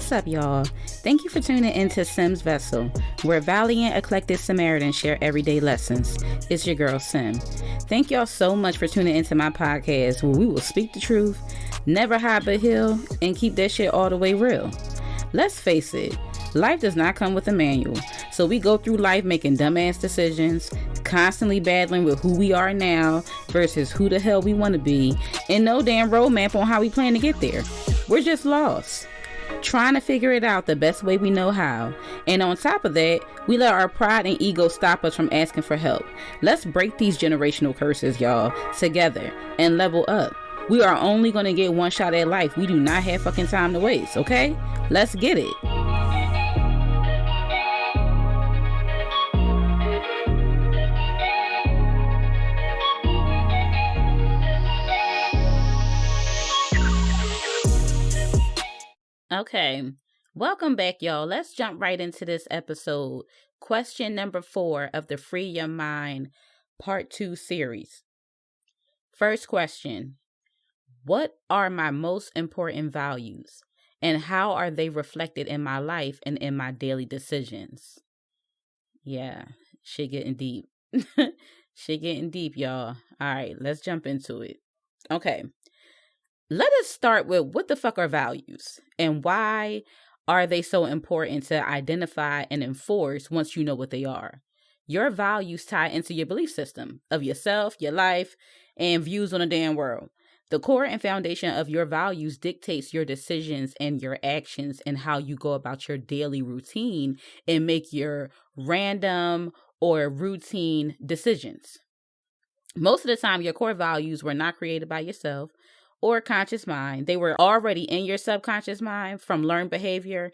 What's up, y'all? Thank you for tuning into Sim's Vessel, where valiant, eclectic Samaritans share everyday lessons. It's your girl, Sim. Thank y'all so much for tuning into my podcast, where we will speak the truth, never hide but heal, and keep that shit all the way real. Let's face it, life does not come with a manual, so we go through life making dumbass decisions, constantly battling with who we are now versus who the hell we want to be, and no damn roadmap on how we plan to get there. We're just lost, trying to figure it out the best way we know how. And on top of that, we let our pride and ego stop us from asking for help. Let's break these generational curses, y'all, together and level up. We are only going to get one shot at life. We do not have fucking time to waste, okay? Let's get it. Okay, welcome back, y'all. Let's jump right into this episode. Question number 4 of the Free Your Mind Part 2 series. First question: what are my most important values, and how are they reflected in my life and in my daily decisions? Yeah, shit getting deep. Shit getting deep, y'all. All right, let's jump into it. Okay. Let us start with what the fuck are values and why are they so important to identify and enforce once you know what they are? Your values tie into your belief system of yourself, your life, and views on the damn world. The core and foundation of your values dictates your decisions and your actions and how you go about your daily routine and make your random or routine decisions. Most of the time, your core values were not created by yourself or conscious mind. They were already in your subconscious mind from learned behavior.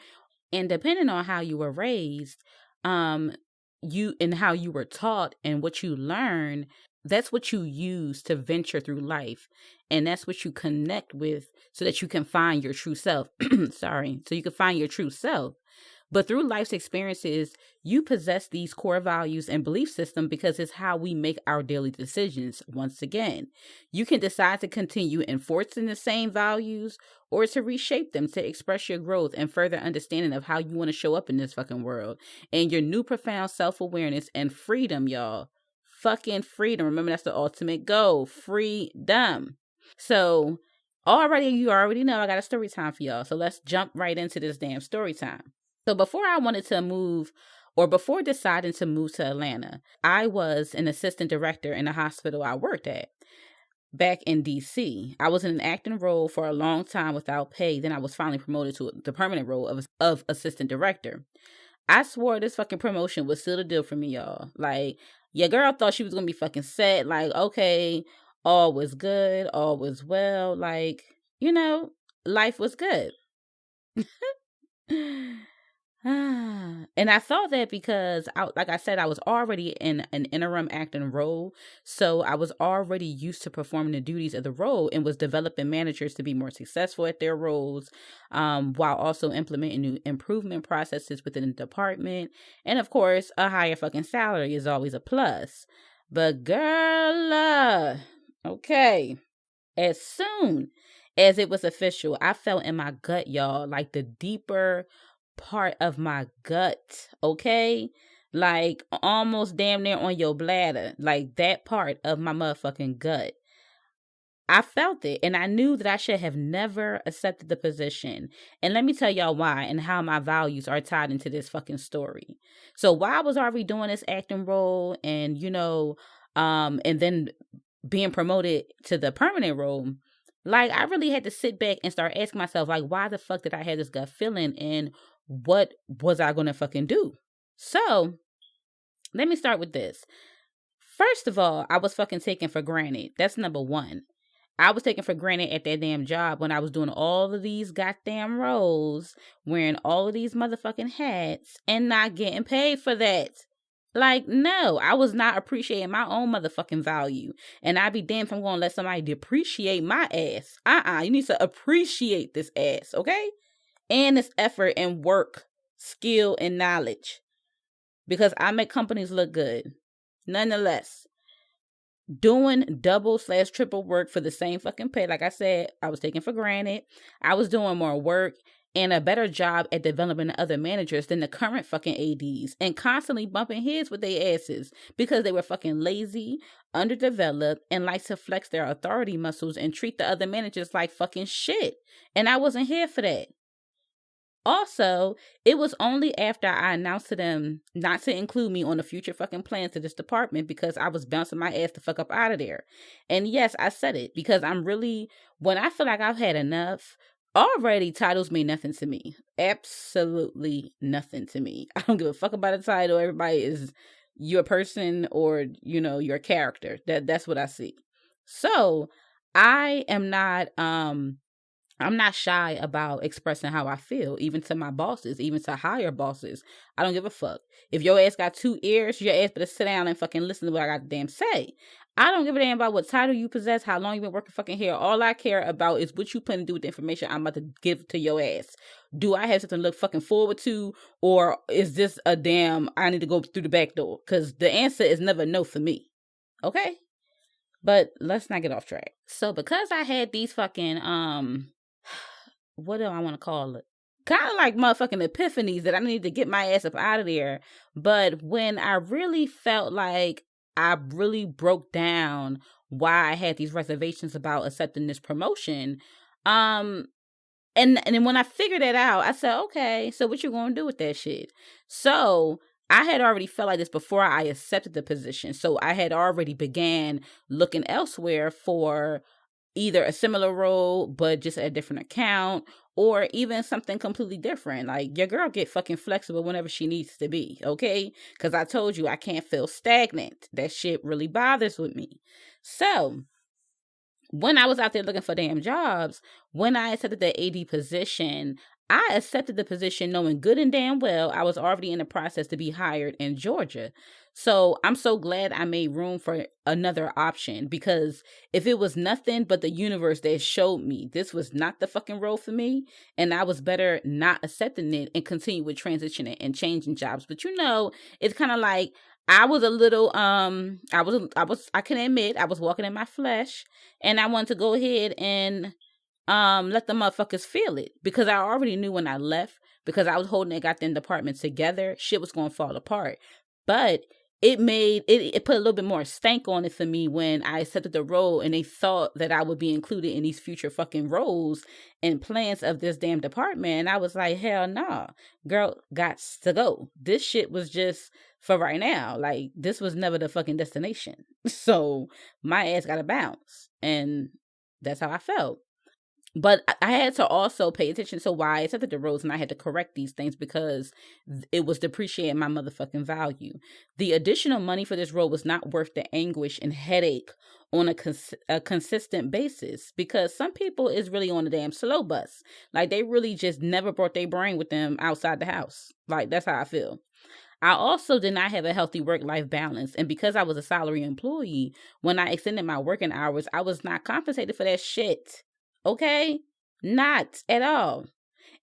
And depending on how you were raised, you and how you were taught and what you learn, that's what you use to venture through life. And that's what you connect with so that you can find your true self. So you can find your true self. But through life's experiences, you possess these core values and belief system because it's how we make our daily decisions. Once again, you can decide to continue enforcing the same values or to reshape them to express your growth and further understanding of how you want to show up in this fucking world and your new profound self-awareness and freedom, y'all. Fucking freedom. Remember, that's the ultimate goal. Freedom. So you already know I got a story time for y'all. So let's jump right into this damn story time. So before deciding to move to Atlanta, I was an assistant director in the hospital I worked at back in DC. I was in an acting role for a long time without pay. Then I was finally promoted to the permanent role of assistant director. I swore this fucking promotion was still the deal for me, y'all. Like, your girl thought she was going to be fucking set. Like, okay, all was good, all was well. Like, life was good. And I thought that because, like I said, I was already in an interim acting role. So I was already used to performing the duties of the role and was developing managers to be more successful at their roles, while also implementing new improvement processes within the department. And of course, a higher fucking salary is always a plus. But girl, okay, as soon as it was official, I felt in my gut, y'all, like the deeper part of my gut, okay? Like almost damn near on your bladder, like that part of my motherfucking gut. I felt it, and I knew that I should have never accepted the position. And let me tell y'all why and how my values are tied into this fucking story. So while I was already doing this acting role and, and then being promoted to the permanent role, like I really had to sit back and start asking myself, like, why the fuck did I have this gut feeling and what was I going to fucking do? So let me start with this. First of all, I was fucking taken for granted. That's number one. I was taken for granted at that damn job when I was doing all of these goddamn roles, wearing all of these motherfucking hats and not getting paid for that. Like, no, I was not appreciating my own motherfucking value. And I'd be damned if I'm going to let somebody depreciate my ass. You need to appreciate this ass, okay? And this effort and work, skill, and knowledge. Because I make companies look good. Nonetheless, doing double/triple work for the same fucking pay. Like I said, I was taken for granted. I was doing more work and a better job at developing other managers than the current fucking ADs, and constantly bumping heads with their asses because they were fucking lazy, underdeveloped, and like to flex their authority muscles and treat the other managers like fucking shit. And I wasn't here for that. Also, it was only after I announced to them not to include me on the future fucking plans to this department because I was bouncing my ass the fuck up out of there. And yes, I said it because when I feel like I've had enough, already titles mean nothing to me. Absolutely nothing to me. I don't give a fuck about a title. Everybody is your person or, your character. That's what I see. So I am not, I'm not shy about expressing how I feel, even to my bosses, even to higher bosses. I don't give a fuck. If your ass got 2 ears, your ass better sit down and fucking listen to what I got to damn say. I don't give a damn about what title you possess, how long you been working fucking here. All I care about is what you plan to do with the information I'm about to give to your ass. Do I have something to look fucking forward to, or is this a damn I need to go through the back door? Because the answer is never no for me. Okay? But let's not get off track. So because I had these fucking, what do I want to call it? Kind of like motherfucking epiphanies that I need to get my ass up out of there. But when I really felt like I really broke down why I had these reservations about accepting this promotion, and then when I figured that out, I said, okay, so what you gonna do with that shit? So I had already felt like this before I accepted the position. So I had already began looking elsewhere for either a similar role, but just a different account, or even something completely different. Like, your girl get fucking flexible whenever she needs to be, okay? Because I told you I can't feel stagnant. That shit really bothers with me. So when I was out there looking for damn jobs, when I accepted the AD position, I accepted the position knowing good and damn well I was already in the process to be hired in Georgia. So I'm so glad I made room for another option, because if it was nothing but the universe that showed me this was not the fucking role for me, and I was better not accepting it and continue with transitioning and changing jobs. But it's kind of like I was a little, I can admit I was walking in my flesh, and I wanted to go ahead and let the motherfuckers feel it, because I already knew when I left, because I was holding that goddamn department together, shit was going to fall apart. But it put a little bit more stank on it for me when I accepted the role and they thought that I would be included in these future fucking roles and plans of this damn department. And I was like, hell nah, girl, gots to go. This shit was just for right now. Like, this was never the fucking destination. So my ass gotta bounce. And that's how I felt. But I had to also pay attention to why I accepted the roles, and I had to correct these things because it was depreciating my motherfucking value. The additional money for this role was not worth the anguish and headache on a consistent basis, because some people is really on a damn slow bus. Like, they really just never brought their brain with them outside the house. Like, that's how I feel. I also did not have a healthy work-life balance. And because I was a salary employee, when I extended my working hours, I was not compensated for that shit. Okay? Not at all.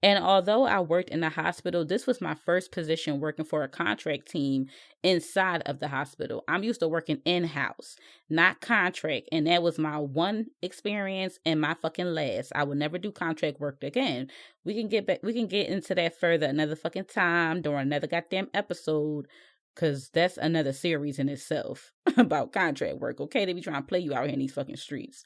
And although I worked in the hospital, this was my first position working for a contract team inside of the hospital. I'm used to working in-house, not contract. And that was my one experience and my fucking last. I will never do contract work again. We can get into that further another fucking time during another goddamn episode, because that's another series in itself about contract work. Okay? They be trying to play you out here in these fucking streets.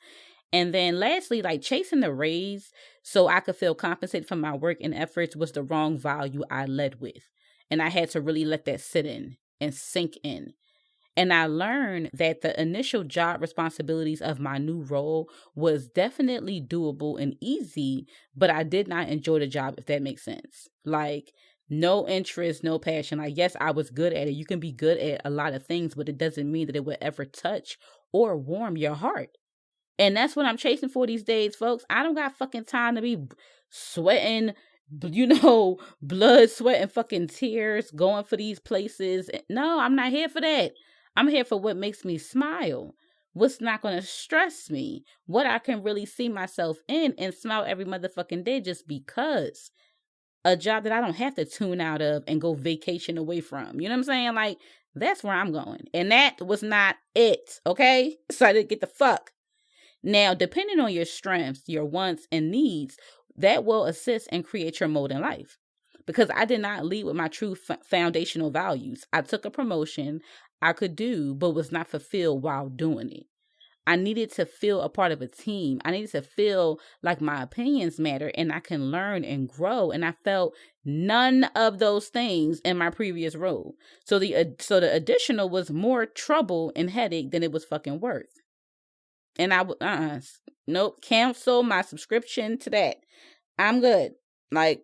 And then lastly, like, chasing the raise so I could feel compensated for my work and efforts was the wrong value I led with. And I had to really let that sit in and sink in. And I learned that the initial job responsibilities of my new role was definitely doable and easy, but I did not enjoy the job, if that makes sense. Like, no interest, no passion. Like, yes, I was good at it. You can be good at a lot of things, but it doesn't mean that it would ever touch or warm your heart. And that's what I'm chasing for these days, folks. I don't got fucking time to be sweating, blood, sweat, and fucking tears going for these places. No, I'm not here for that. I'm here for what makes me smile, what's not going to stress me, what I can really see myself in and smile every motherfucking day, just because. A job that I don't have to tune out of and go vacation away from. You know what I'm saying? Like, that's where I'm going. And that was not it, okay? So I didn't get the fuck. Now, depending on your strengths, your wants, and needs, that will assist and create your mode in life. Because I did not lead with my true foundational values. I took a promotion I could do, but was not fulfilled while doing it. I needed to feel a part of a team. I needed to feel like my opinions matter and I can learn and grow. And I felt none of those things in my previous role. So the additional was more trouble and headache than it was fucking worth. And I would nope, cancel my subscription to that. I'm good. Like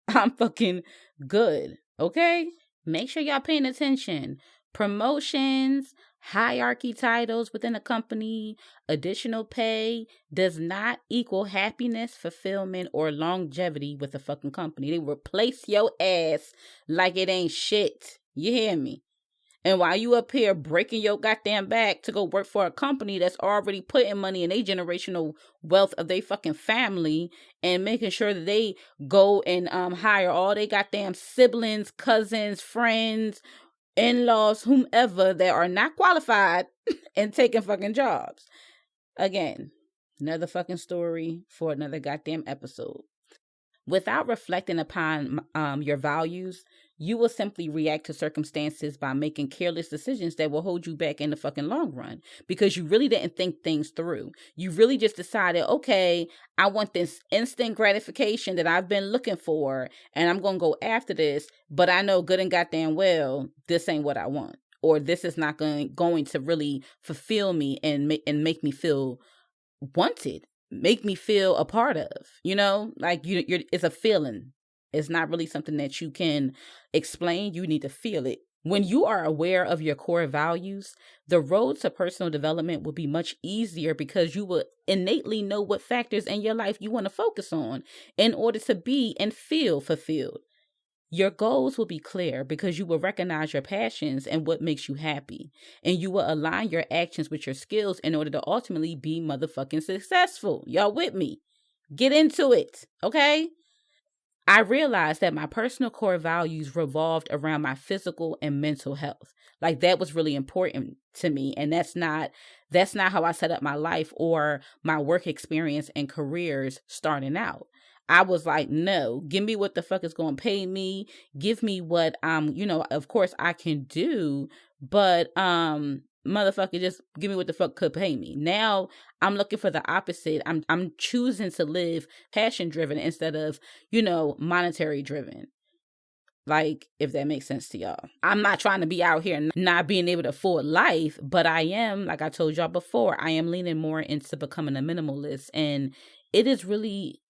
I'm fucking good. Okay? Make sure y'all paying attention. Promotions, hierarchy titles within a company, additional pay does not equal happiness, fulfillment, or longevity with a fucking company. They replace your ass like it ain't shit. You hear me? And while you up here breaking your goddamn back to go work for a company that's already putting money in a generational wealth of their fucking family and making sure that they go and hire all they goddamn siblings, cousins, friends, in-laws, whomever that are not qualified and taking fucking jobs. Again, another fucking story for another goddamn episode. Without reflecting upon your values, you will simply react to circumstances by making careless decisions that will hold you back in the fucking long run because you really didn't think things through. You really just decided, okay, I want this instant gratification that I've been looking for and I'm going to go after this, but I know good and goddamn well this ain't what I want, or this is not going to really fulfill me and make me feel wanted, make me feel a part of, like you're it's a feeling. It's not really something that you can explain. You need to feel it. When you are aware of your core values, the road to personal development will be much easier because you will innately know what factors in your life you want to focus on in order to be and feel fulfilled. Your goals will be clear because you will recognize your passions and what makes you happy. And you will align your actions with your skills in order to ultimately be motherfucking successful. Y'all with me? Get into it, okay? I realized that my personal core values revolved around my physical and mental health. Like that was really important to me. And that's not how I set up my life or my work experience and careers starting out. I was like, no, give me what the fuck is going to pay me. Give me what, of course I can do, but, motherfucker, just give me what the fuck could pay me. Now I'm looking for the opposite. I'm choosing to live passion driven instead of, monetary driven. Like, if that makes sense to y'all. I'm not trying to be out here not being able to afford life, but I am, like I told y'all before, I am leaning more into becoming a minimalist. And it has really,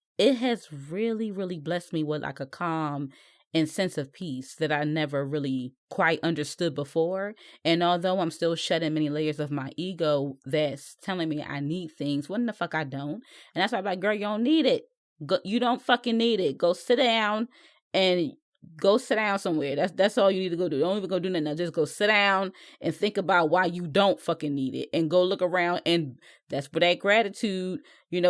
really blessed me with like a calm and sense of peace that I never really quite understood before. And although I'm still shedding many layers of my ego that's telling me I need things, when the fuck I don't. And that's why I'm like, girl, you don't need it. You don't fucking need it. Go sit down and go sit down somewhere. That's all you need to go do. Don't even go do nothing. Just go sit down and think about why you don't fucking need it, and go look around. And that's where that gratitude,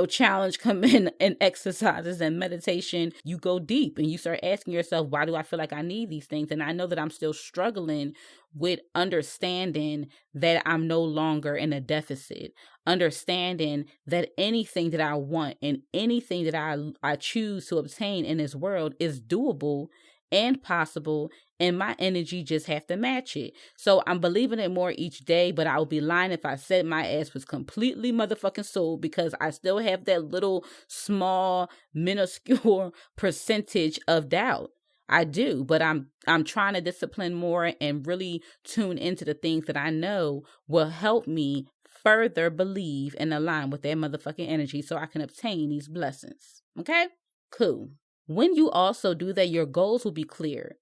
challenge come in, and exercises and meditation. You go deep and you start asking yourself, why do I feel like I need these things? And I know that I'm still struggling with understanding that I'm no longer in a deficit, understanding that anything that I want and anything that I choose to obtain in this world is doable and possible, and my energy just have to match it. So I'm believing it more each day, but I would be lying if I said my ass was completely motherfucking sold, because I still have that little small minuscule percentage of doubt. I do, but I'm trying to discipline more and really tune into the things that I know will help me further believe and align with that motherfucking energy so I can obtain these blessings. Okay? Cool. When you also do that, your goals will be clear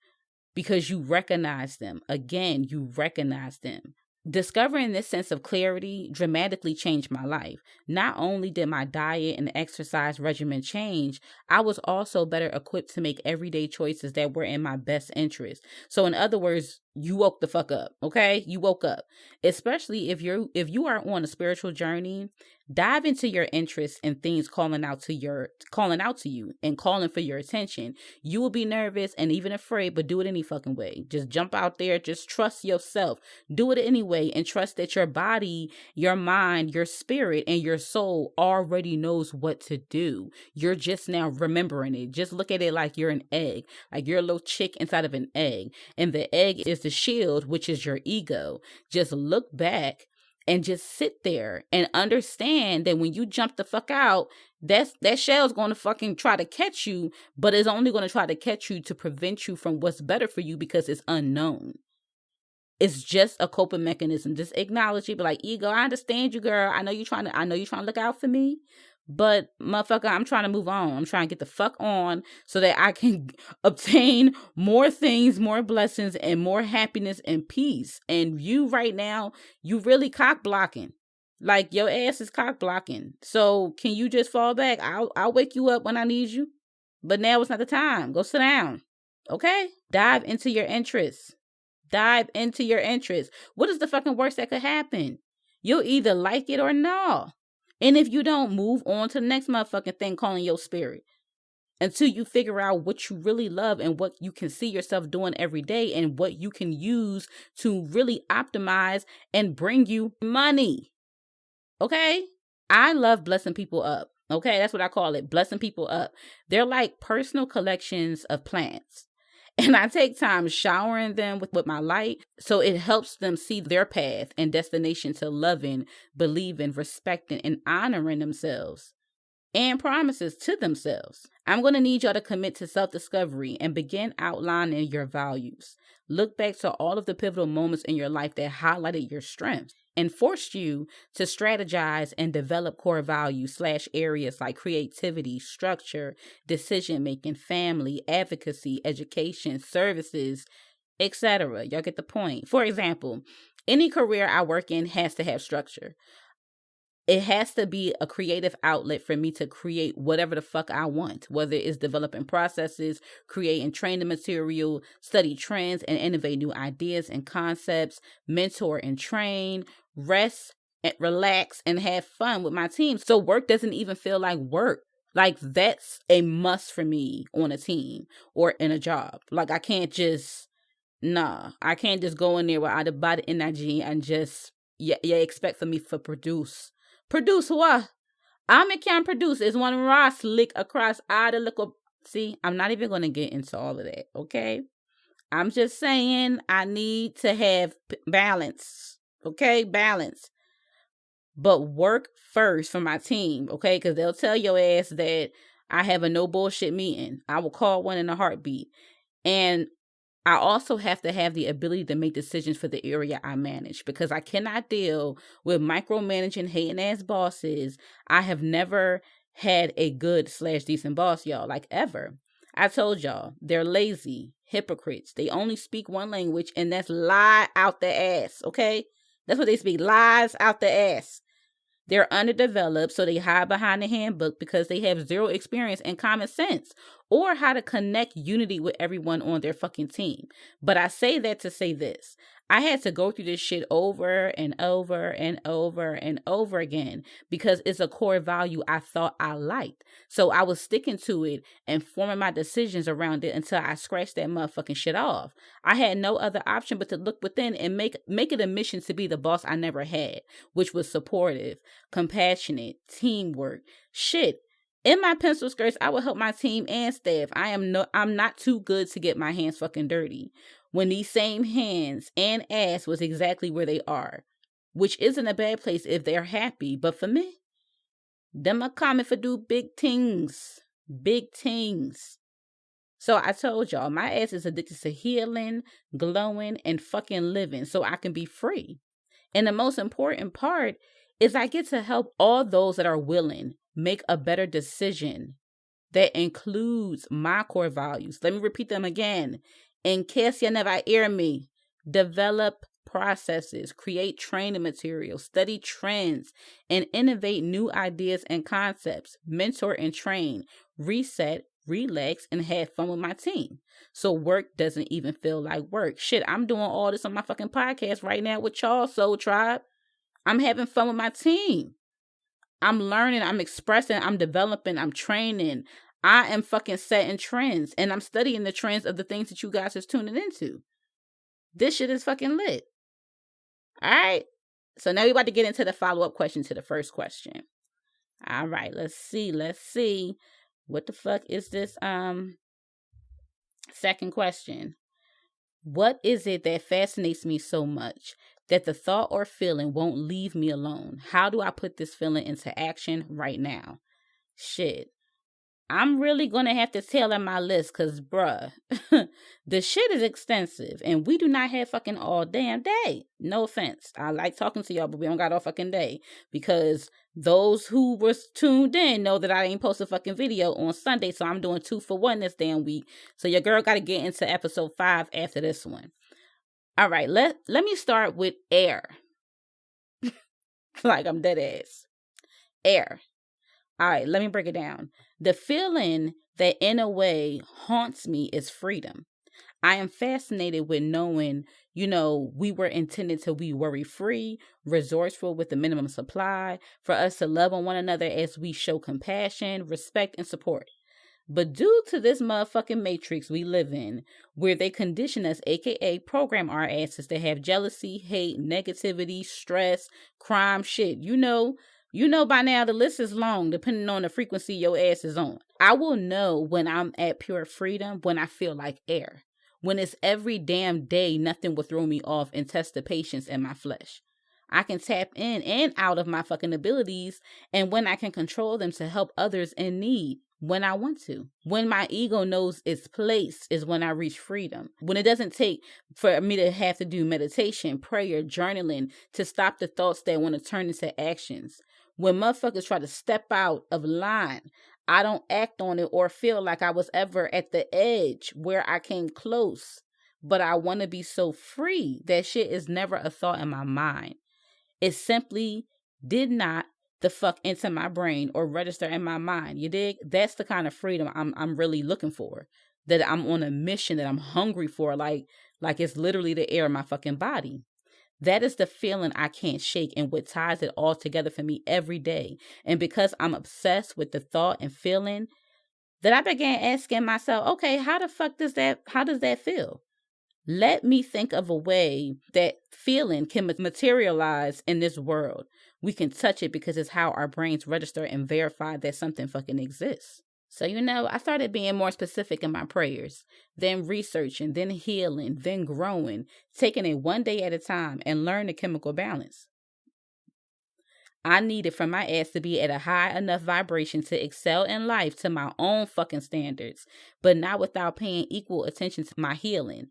because you recognize them. Again, you recognize them. Discovering this sense of clarity dramatically changed my life. Not only did my diet and exercise regimen change, I was also better equipped to make everyday choices that were in my best interest. So in other words, you woke the fuck up. Okay, you woke up. Especially if you are on a spiritual journey, dive into your interests and things calling out to you and calling for your attention. You will be nervous and even afraid, but do it any fucking way. Just jump out there. Just trust yourself. Do it anyway, and trust that your body, your mind, your spirit, and your soul already knows what to do. You're just now remembering it. Just look at it like you're an egg, like you're a little chick inside of an egg, and the egg is the shield, which is your ego. Just look back and just sit there and understand that when you jump the fuck out, that shell's going to fucking try to catch you, but it's only going to try to catch you to prevent you from what's better for you because it's unknown. It's just a coping mechanism. Just acknowledge it. Be like, ego, I understand you, girl. I know you're trying to look out for me. But motherfucker, I'm trying to move on. I'm trying to get the fuck on so that I can obtain more things, more blessings, and more happiness and peace. And you right now, you really cock blocking. Like your ass is cock blocking. So can you just fall back? I'll wake you up when I need you. But now it's not the time. Go sit down. Okay? Dive into your interests. Dive into your interests. What is the fucking worst that could happen? You'll either like it or no. And if you don't, move on to the next motherfucking thing calling your spirit until you figure out what you really love and what you can see yourself doing every day and what you can use to really optimize and bring you money. Okay? I love blessing people up. Okay? That's what I call it. Blessing people up. They're like personal collections of plants. And I take time showering them with my light so it helps them see their path and destination to loving, believing, respecting, and honoring themselves and promises to themselves. I'm going to need y'all to commit to self-discovery and begin outlining your values. Look back to all of the pivotal moments in your life that highlighted your strengths and forced you to strategize and develop core values / areas like creativity, structure, decision-making, family, advocacy, education, services, etc. Y'all get the point. For example, any career I work in has to have structure. It has to be a creative outlet for me to create whatever the fuck I want, whether it's developing processes, creating training material, study trends, and innovate new ideas and concepts, mentor and train, rest, and relax, and have fun with my team. So work doesn't even feel like work. Like that's a must for me on a team or in a job. Like I can't just go in there without a body energy and just expect for me to produce. Produce what? I can't produce. It's one raw slick across all the little. See, I'm not even going to get into all of that, okay? I'm just saying I need to have balance, okay? Balance. But work first for my team, okay? Because they'll tell your ass that I have a no bullshit meeting. I will call one in a heartbeat. And I also have to have the ability to make decisions for the area I manage because I cannot deal with micromanaging, hating ass bosses. I have never had a good / decent boss, y'all, like ever. I told y'all, they're lazy, hypocrites. They only speak one language, and that's lie out the ass, okay? That's what they speak, lies out the ass. They're underdeveloped, so they hide behind the handbook because they have zero experience and common sense or how to connect unity with everyone on their fucking team. But I say that to say this. I had to go through this shit over and over and over and over again because it's a core value I thought I liked. So I was sticking to it and forming my decisions around it until I scratched that motherfucking shit off. I had no other option but to look within and make it a mission to be the boss I never had, which was supportive, compassionate, teamwork. Shit. In my pencil skirts, I would help my team and staff. I'm not too good to get my hands fucking dirty. When these same hands and ass was exactly where they are, which isn't a bad place if they're happy. But for me, them are coming for do big things. Big things. So I told y'all, my ass is addicted to healing, glowing, and fucking living so I can be free. And the most important part is I get to help all those that are willing make a better decision that includes my core values. Let me repeat them again. In case you never hear me, develop processes, create training materials, study trends, and innovate new ideas and concepts, mentor and train, reset, relax, and have fun with my team. So work doesn't even feel like work. Shit, I'm doing all this on my fucking podcast right now with y'all, Soul Tribe. I'm having fun with my team. I'm learning, I'm expressing, I'm developing, I'm training. I am fucking setting trends, and I'm studying the trends of the things that you guys is tuning into. This shit is fucking lit. All right. So now we're about to get into the follow-up question to the first question. All right, let's see. What the fuck is this second question? What is it that fascinates me so much that the thought or feeling won't leave me alone? How do I put this feeling into action right now? Shit. I'm really going to have to tailor my list because, bruh, the shit is extensive and we do not have fucking all damn day. No offense. I like talking to y'all, but we don't got all fucking day because those who was tuned in know that I ain't post a fucking video on Sunday, so I'm doing 2 for 1 this damn week. So your girl got to get into episode 5 after this one. All right, let me start with air. Like I'm dead ass. Air. All right, let me break it down. The feeling that in a way haunts me is freedom. I am fascinated with knowing, we were intended to be worry-free, resourceful with the minimum supply, for us to love on one another as we show compassion, respect, and support. But due to this motherfucking matrix we live in, where they condition us, aka program our asses to have jealousy, hate, negativity, stress, crime, shit, you know by now the list is long depending on the frequency your ass is on. I will know when I'm at pure freedom when I feel like air. When it's every damn day, nothing will throw me off and test the patience in my flesh. I can tap in and out of my fucking abilities, and when I can control them to help others in need when I want to. When my ego knows its place is when I reach freedom. When it doesn't take for me to have to do meditation, prayer, journaling to stop the thoughts that want to turn into actions. When motherfuckers try to step out of line, I don't act on it or feel like I was ever at the edge where I came close. But I want to be so free that shit is never a thought in my mind. It simply did not the fuck into my brain or register in my mind. You dig? That's the kind of freedom I'm really looking for. That I'm on a mission that I'm hungry for, like it's literally the air in my fucking body. That is the feeling I can't shake and what ties it all together for me every day. And because I'm obsessed with the thought and feeling, that I began asking myself, okay, how does that feel? Let me think of a way that feeling can materialize in this world. We can touch it because it's how our brains register and verify that something fucking exists. So, I started being more specific in my prayers, then researching, then healing, then growing, taking it one day at a time and learn the chemical balance. I needed for my ass to be at a high enough vibration to excel in life to my own fucking standards, but not without paying equal attention to my healing.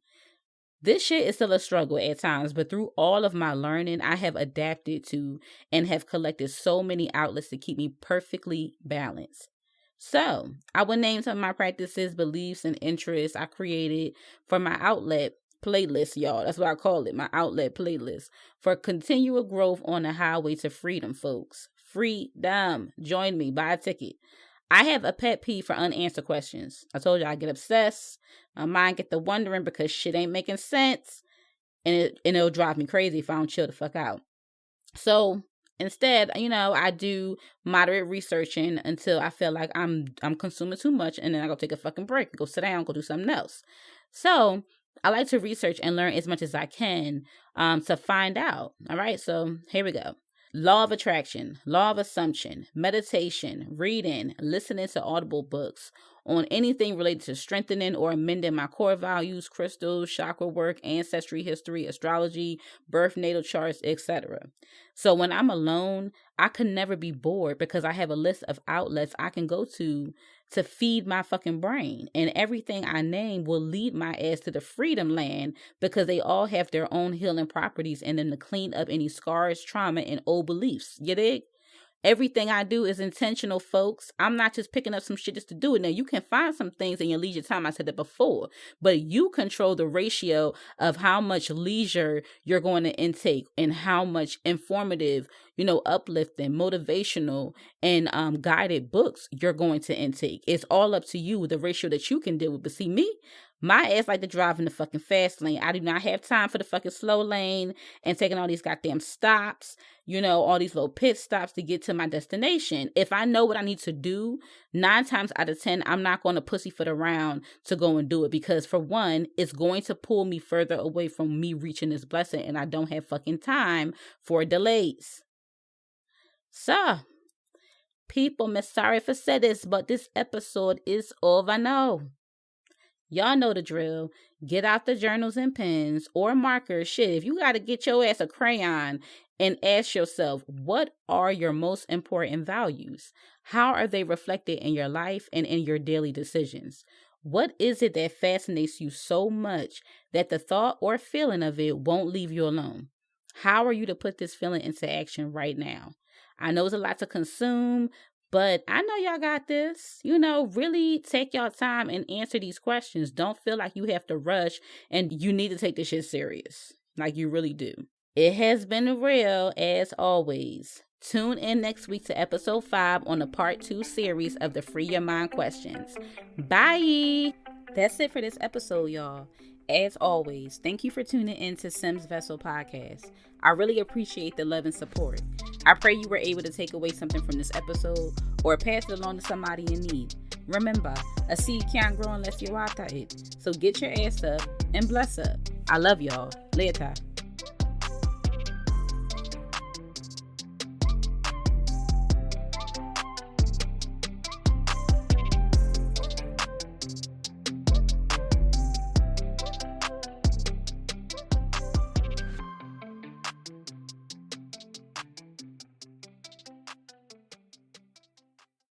This shit is still a struggle at times, but through all of my learning, I have adapted to and have collected so many outlets to keep me perfectly balanced. So, I will name some of my practices, beliefs, and interests I created for my outlet playlist, y'all. That's what I call it, my outlet playlist. For continual growth on the highway to freedom, folks. Freedom. Join me. Buy a ticket. I have a pet peeve for unanswered questions. I told you I get obsessed. My mind get to wondering because shit ain't making sense. And it'll drive me crazy if I don't chill the fuck out. So instead, I do moderate researching until I feel like I'm consuming too much, and then I go take a fucking break, go sit down, go do something else. So I like to research and learn as much as I can to find out. All right, so here we go. Law of attraction, law of assumption, meditation, reading, listening to audible books on anything related to strengthening or amending my core values, crystals, chakra work, ancestry history, astrology, birth natal charts, etc. So when I'm alone, I can never be bored because I have a list of outlets I can go to feed my fucking brain. And everything I name will lead my ass to the freedom land because they all have their own healing properties and then to clean up any scars, trauma, and old beliefs. You dig? Everything I do is intentional, folks. I'm not just picking up some shit just to do it. Now, you can find some things in your leisure time. I said that before, but you control the ratio of how much leisure you're going to intake and how much informative, uplifting, motivational, and guided books you're going to intake. It's all up to you, the ratio that you can deal with. But see, my ass like to drive in the fucking fast lane. I do not have time for the fucking slow lane and taking all these goddamn stops, all these little pit stops to get to my destination. If I know what I need to do, 9 times out of 10, I'm not going to pussyfoot around to go and do it, because for one, it's going to pull me further away from me reaching this blessing, and I don't have fucking time for delays. So, people, me sorry for say this, but this episode is over now. Y'all know the drill. Get out the journals and pens or markers. Shit, if you got to get your ass a crayon and ask yourself, what are your most important values? How are they reflected in your life and in your daily decisions? What is it that fascinates you so much that the thought or feeling of it won't leave you alone? How are you to put this feeling into action right now? I know it's a lot to consume, but I know y'all got this. Really take y'all time and answer these questions. Don't feel like you have to rush and you need to take this shit serious. Like you really do. It has been real as always. Tune in next week to episode 5 on the part 2 series of the Free Your Mind questions. Bye. That's it for this episode, y'all. As always, thank you for tuning in to Sim's Vessel Podcast. I really appreciate the love and support. I pray you were able to take away something from this episode or pass it along to somebody in need. Remember, a seed can't grow unless you water it. So get your ass up and bless up. I love y'all. Later.